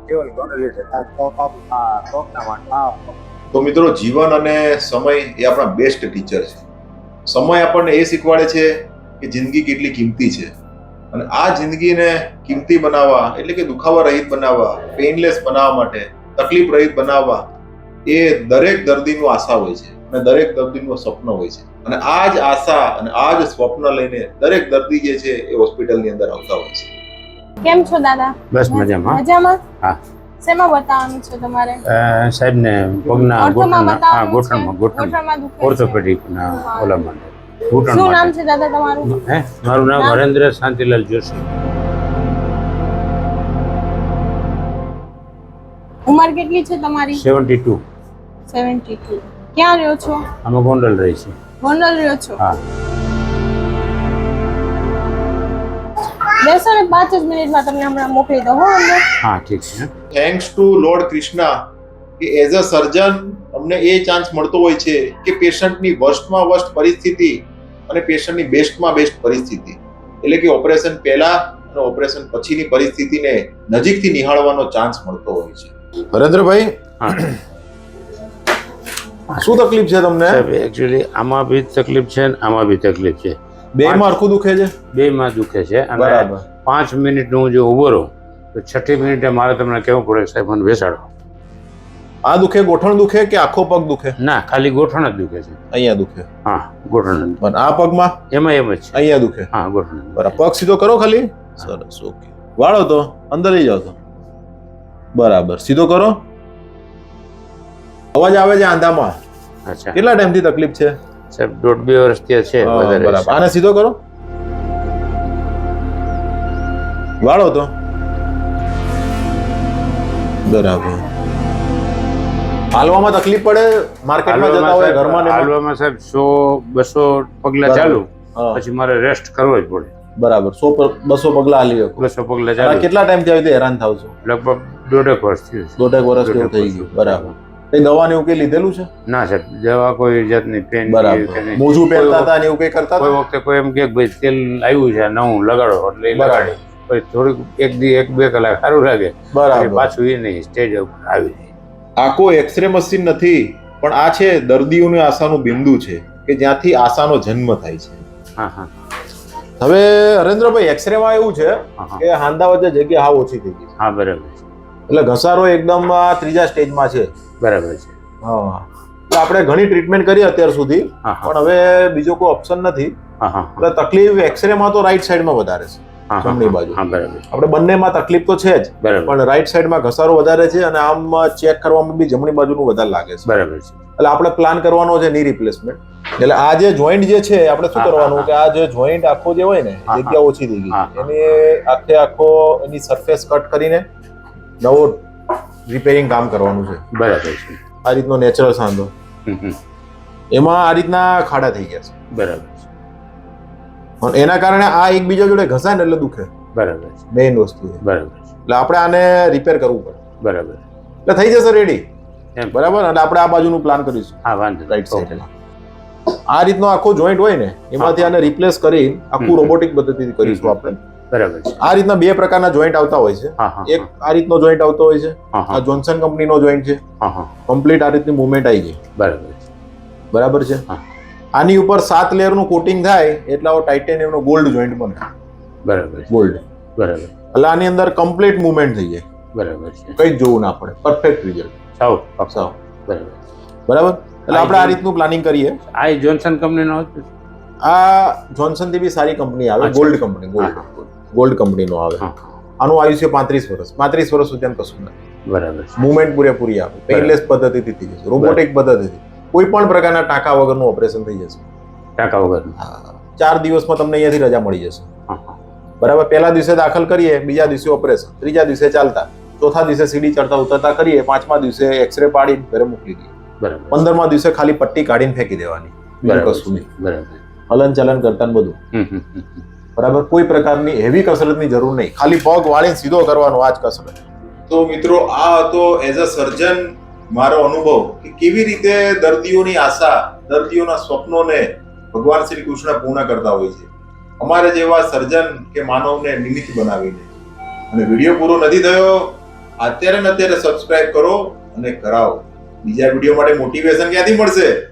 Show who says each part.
Speaker 1: કેવલ ગણેશ
Speaker 2: તો મિત્રો, જીવન અને સમય એ આપણા બેસ્ટ ટીચર છે. સમય આપણને એ શીખવાડે છે કે જિંદગી કેટલી કિંમતી છે, અને આ જિંદગીને કિંમતી બનાવવા એટલે કે દુખાવા રહિત બનાવવા, પેઇનલેસ બનાવવા માટે, તકલીફ રહિત બનાવવા એ દરેક દર્દીનું આશા હોય છે અને દરેક દર્દીનું સ્વપ્ન હોય છે. અને આ જ આશા અને આ જ સ્વપ્ન લઈને દરેક દર્દી જે છે એ હોસ્પિટલની અંદર આવતા હોય છે.
Speaker 3: કેમ છો દાદા?
Speaker 4: બસ મજામાં.
Speaker 3: મજામાં?
Speaker 4: હા.
Speaker 3: શેમાં બતાવવાનું છે તમારે?
Speaker 4: સાહેબને પગના
Speaker 3: ઓર્થોમાં
Speaker 4: ગોઠણમાં,
Speaker 3: બતાવવાનું છે?
Speaker 4: ગોઠણમાં
Speaker 3: ગોઠણમાં દુખે છે?
Speaker 4: ઓર્થોપેડિકના ઓલા માટે, ઘૂંટણ
Speaker 3: શું નામ
Speaker 4: માટે.
Speaker 3: છે દાદા તમારું?
Speaker 4: મારું નામ
Speaker 3: નામ?
Speaker 4: હરેન્દ્ર શાંતિલાલ જોશી.
Speaker 3: ઉંમર કેટલી છે તમારી?
Speaker 4: 72.
Speaker 3: 72. ક્યાં રહ્યો છો?
Speaker 4: અમે ગોંડલ રહી છે.
Speaker 3: ગોંડલ રહ્યો છો?
Speaker 4: હા.
Speaker 3: બેસો ને 5 જ મિનિટમાં તમને હમણાં મોકલી દો હો અંદર.
Speaker 4: હા, ઠીક છે.
Speaker 2: થેન્ક્સ ટુ લોર્ડ કૃષ્ણા કે એઝ અ સર્જન અમને એ ચાન્સ મળતો હોય છે કે પેશન્ટની વર્સ્ટમાં વર્સ્ટ પરિસ્થિતિ અને પેશન્ટની બેસ્ટમાં બેસ્ટ પરિસ્થિતિ એટલે કે ઓપરેશન પહેલા અને ઓપરેશન પછીની પરિસ્થિતિને નજીકથી નિહાળવાનો ચાન્સ મળતો હોય છે. હરેન્દ્રભાઈ,
Speaker 4: હા
Speaker 2: શું તકલીફ છે તમને?
Speaker 4: સાહેબ, એકચ્યુઅલી આમાં બી તકલીફ છે ને આમાં બી તકલીફ છે.
Speaker 2: બેમાં હરખું દુખે છે?
Speaker 4: બેમાં દુખે છે. અને
Speaker 2: બરાબર.
Speaker 4: 5 મિનિટનું હું જો ઊભો રહું તો 6ઠી મિનિટે મારે તમને કહેવું પડે સાહેબ મને બેસાડો.
Speaker 2: આ દુખે, ગોઠણ દુખે કે આખો પગ દુખે?
Speaker 4: ના, ખાલી ગોઠણ જ દુખે છે.
Speaker 2: અહીંયા દુખે.
Speaker 4: હા, ગોઠણ જ.
Speaker 2: પણ આ પગમાં?
Speaker 4: એમાં એમ જ છે.
Speaker 2: અહીંયા દુખે.
Speaker 4: હા, ગોઠણ જ.
Speaker 2: બરાબર. પગ સીધો કરો ખાલી. સરસ, ઓકે. વાળો તો અંદર લઈ જાઓ તો. બરાબર, સીધો કરો. અવાજ આવે છે આંધામાં.
Speaker 4: અચ્છા.
Speaker 2: કેટલા ટાઈમથી તકલીફ છે?
Speaker 4: સાહેબ 1.5-2 વર્ષથી છે. વધારે
Speaker 2: બરાબર. આને સીધો કરો. વાળો તો. બરાબર. હાલવામાં તકલીફ પડે? માર્કેટમાં જતા હોય, ઘરમાં ને એમાં?
Speaker 4: હાલવામાં સાહેબ 100-200 પગલા ચાલુ,
Speaker 2: હા.
Speaker 4: પછી મારે રેસ્ટ કરવો જ પડે.
Speaker 2: બરાબર. 100-200 પગલા હાલી શકો.
Speaker 4: 200 પગલા
Speaker 2: આ
Speaker 4: ચાલુ.
Speaker 2: કેટલા ટાઈમથી આવી રીતે હેરાન થાવ છો?
Speaker 4: લગભગ 1.5 વર્ષ થયું છે.
Speaker 2: 2.5 વર્ષ જેવું થઈ ગયું. બરાબર. કઈ દવા ને એવું કઈ લીધેલું છે?
Speaker 4: ના સાહેબ, દવા કોઈ જાતની પેન
Speaker 2: બરાબર. મોજું પહેરતા હતા ને એવું કઈ કરતા
Speaker 4: કોઈ
Speaker 2: હતા?
Speaker 4: વખતે કોઈ એમ કે ભાઈ તેલ આવ્યું છે નવું લગાડો એટલે એ લગાડે. પછી થોડીક 1-2 કલાક સારું લાગે,
Speaker 2: બરાબર.
Speaker 4: પછી પાછું એ નહીં સ્ટેજ ઉપર આવી જાય.
Speaker 2: આ કોઈ એક્સરે મશીન નથી, પણ આ છે દર્દીઓની આશાનું બિંદુ છે કે જ્યાંથી આશાનો જન્મ થાય છે.
Speaker 4: હા હા
Speaker 2: હવે હરેન્દ્રભાઈ, એક્સરે માં એવું છે
Speaker 4: હા.
Speaker 2: કે હાંધા વચ્ચે જગ્યા હાવ ઓછી થઈ ગઈ છે,
Speaker 4: હા, બરાબર છે.
Speaker 2: એટલે ઘસારો એકદમ ત્રીજા સ્ટેજમાં છે.
Speaker 4: બરાબર છે.
Speaker 2: હા. એટલે આપણે ઘણી ટ્રીટમેન્ટ કરી અત્યાર સુધી,
Speaker 4: હા હા
Speaker 2: પણ હવે બીજો કોઈ ઓપ્શન નથી.
Speaker 4: હા હા
Speaker 2: એટલે તકલીફ એક્સરે માં તો રાઈટ સાઈડમાં વધારે છે,
Speaker 4: હા,
Speaker 2: જમણી બાજુ.
Speaker 4: હા, બરાબર
Speaker 2: આપણે બંનેમાં તકલીફ તો છે જ,
Speaker 4: બરાબર
Speaker 2: પણ રાઈટ સાઈડમાં ઘસારો વધારે છે અને આમ ચેક કરવામાં બી જમણી બાજુનું વધારે લાગે છે.
Speaker 4: બરાબર છે.
Speaker 2: એટલે આપણે પ્લાન કરવાનો છે ની રિપ્લેસમેન્ટ. એટલે આ જે જોઈન્ટ જે છે આપણે શું
Speaker 4: હા,
Speaker 2: કરવાનું
Speaker 4: હા,
Speaker 2: કે આ જે જોઈન્ટ આખો જે હોય ને,
Speaker 4: હા,
Speaker 2: જગ્યા ઓછી થઈ ગઈ
Speaker 4: હા,
Speaker 2: છે, એની આખો એની સરફેસ કટ કરીને નવો રિપેરિંગ કામ કરવાનું છે.
Speaker 4: બરાબર છે.
Speaker 2: આ રીતનો નેચરલ સાંધો,
Speaker 4: હમ, હમ.
Speaker 2: એમાં આ રીતના ખાડા થઈ ગયા છે,
Speaker 4: બરાબર છે.
Speaker 2: અને એના કારણે આ એકબીજા જોડે ઘસાય ને એટલે દુખે.
Speaker 4: બરાબર છે.
Speaker 2: મેઇન વસ્તુ છે.
Speaker 4: બરાબર છે.
Speaker 2: એટલે આપણે આને રિપેર કરવું પડે.
Speaker 4: બરાબર
Speaker 2: એટલે થઈ જશે રેડી.
Speaker 4: એમ.
Speaker 2: બરાબર. અને આપણે આ બાજુનું પ્લાન કરીશું
Speaker 4: હા, વાંધો
Speaker 2: રાઈટ
Speaker 4: નહીં.
Speaker 2: સાઈડ. આ રીતનો આખો જોઈન્ટ હોય ને, એમાંથી આને રિપ્લેસ કરી આખું રોબોટિક પદ્ધતિથી કરીશું આપણે.
Speaker 4: બરાબર છે.
Speaker 2: આ રીતના 2 પ્રકારના જોઈન્ટ આવતા હોય છે.
Speaker 4: હા હા
Speaker 2: એક આ રીતનો જોઈન્ટ આવતો હોય છે,
Speaker 4: હા
Speaker 2: આ
Speaker 4: હા
Speaker 2: જોન્સન કંપનીનો જોઈન્ટ છે.
Speaker 4: હા હા
Speaker 2: કમ્પ્લીટ આ રીતની મૂવમેન્ટ આવી ગઈ.
Speaker 4: બરાબર છે.
Speaker 2: બરાબર છે.
Speaker 4: હા.
Speaker 2: આની ઉપર 7 લેયરનું કોટિંગ થાય એટલે આવો ટાઇટેનિયમનો ગોલ્ડ જોઈન્ટ બને.
Speaker 4: બરાબર છે.
Speaker 2: ગોલ્ડ.
Speaker 4: બરાબર
Speaker 2: એટલે આની અંદર કમ્પ્લીટ મૂવમેન્ટ થઈ જાય,
Speaker 4: બરાબર છે.
Speaker 2: કંઈ જ જોવું ના પડે, પરફેક્ટ રિઝલ્ટ.
Speaker 4: સાવ
Speaker 2: સાવ.
Speaker 4: બરાબર.
Speaker 2: બરાબર. એટલે આપણે આ રીતનું પ્લાનિંગ કરીએ.
Speaker 4: આ જોન્સન કંપનીનો હતો?
Speaker 2: આ જોન્સન થી બી સારી કંપની આવે,
Speaker 4: અચ્છા.
Speaker 2: ગોલ્ડ કંપની, ગોલ્ડ કંપનીનો આવે.
Speaker 4: હા.
Speaker 2: આનું આયુષ્ય 35 વર્ષ. 35 વર્ષ સુધી આમ કશું નથી.
Speaker 4: બરાબર છે.
Speaker 2: મૂવમેન્ટ પૂરેપૂરી આવે, પેઇનલેસ પદ્ધતિથી થઈ જશે, રોબોટિક પદ્ધતિથી કોઈ પણ પ્રકારના ટાંકા વગરનું ઓપરેશન થઈ જશે.
Speaker 4: ટાંકા વગર.
Speaker 2: 4 દિવસમાં તમને અહીંયાથી રજા મળી જશે.
Speaker 4: હા હા
Speaker 2: બરાબર. પહેલા દિવસે દાખલ કરીએ, બીજા દિવસે ઓપરેશન, ત્રીજા દિવસે ચાલતા, ચોથા દિવસે સીડી ચડતા ઉતરતા કરીએ, 5મા દિવસે એક્સરે પાડીને ઘરે મોકલી દઈએ.
Speaker 4: બરાબર.
Speaker 2: 15મા દિવસે ખાલી પટ્ટી કાઢીને ફેંકી દેવાની, બીજું
Speaker 4: બરાબર
Speaker 2: કશું નહીં.
Speaker 4: બરાબર.
Speaker 2: હલન ચલન કરતા ને બધું.
Speaker 4: હમ, હમ, હમ.
Speaker 2: બરાબર. કોઈ પ્રકારની હેવી કસરતની જરૂર નહીં, ખાલી પગ વાળીને સીધો કરવાનો, આ જ કસરત. તો મિત્રો, આ હતો એઝ અ સર્જન મારો અનુભવ કે કેવી રીતે દર્દીઓની આશા, દર્દીઓના સ્વપ્નોને ભગવાન શ્રી કૃષ્ણ પૂર્ણ કરતા હોય છે, અમારે જેવા સર્જન કે માનવને નિમિત્ત બનાવીને. અને વિડીયો પૂરો નથી થયો અત્યારે ને અત્યારે સબસ્ક્રાઇબ કરો અને કરાવો. બીજા વિડીયો માટે મોટિવેશન ક્યાંથી મળશે?